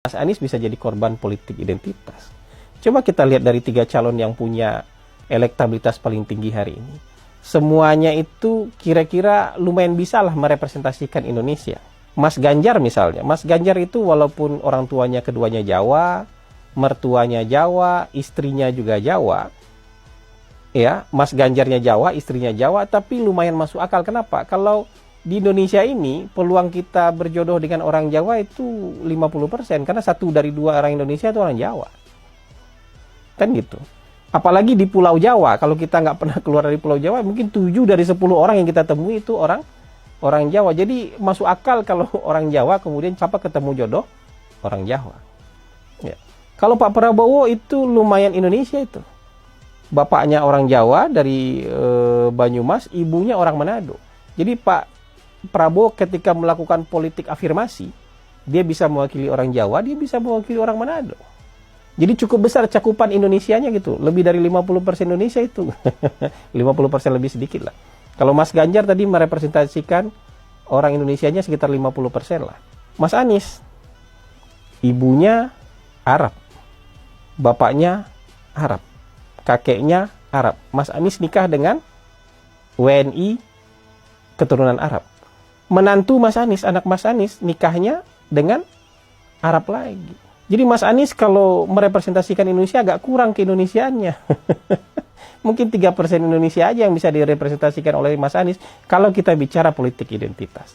Mas Anies bisa jadi korban politik identitas. Coba kita lihat dari 3 calon yang punya elektabilitas paling tinggi hari ini. Semuanya itu kira-kira lumayan bisa lah merepresentasikan Indonesia. Mas Ganjar misalnya. Mas Ganjar itu walaupun orang tuanya keduanya Jawa, mertuanya Jawa, istrinya juga Jawa. Ya, Mas Ganjarnya Jawa, istrinya Jawa, tapi lumayan masuk akal. Kenapa? Kalau di Indonesia ini peluang kita berjodoh dengan orang Jawa itu 50%, karena 1 dari 2 orang Indonesia itu orang Jawa. Kan gitu. Apalagi di Pulau Jawa, kalau kita nggak pernah keluar dari Pulau Jawa, mungkin 7 dari 10 orang yang kita temui itu orang Jawa. Jadi masuk akal kalau orang Jawa kemudian siapa ketemu jodoh orang Jawa. Ya. Kalau Pak Prabowo itu lumayan Indonesia itu. Bapaknya orang Jawa dari Banyumas, ibunya orang Manado. Jadi Pak Prabowo ketika melakukan politik afirmasi, dia bisa mewakili orang Jawa, dia bisa mewakili orang Manado. Jadi cukup besar cakupan Indonesianya gitu, lebih dari 50% Indonesia itu. 50% lebih sedikit lah. Kalau Mas Ganjar tadi merepresentasikan orang Indonesianya sekitar 50% lah. Mas Anies, ibunya Arab, bapaknya Arab, kakeknya Arab. Mas Anies nikah dengan WNI keturunan Arab. Menantu Mas Anies, anak Mas Anies nikahnya dengan Arab lagi. Jadi Mas Anies kalau merepresentasikan Indonesia agak kurang keindonesiaannya. Mungkin 3% Indonesia aja yang bisa direpresentasikan oleh Mas Anies kalau kita bicara politik identitas.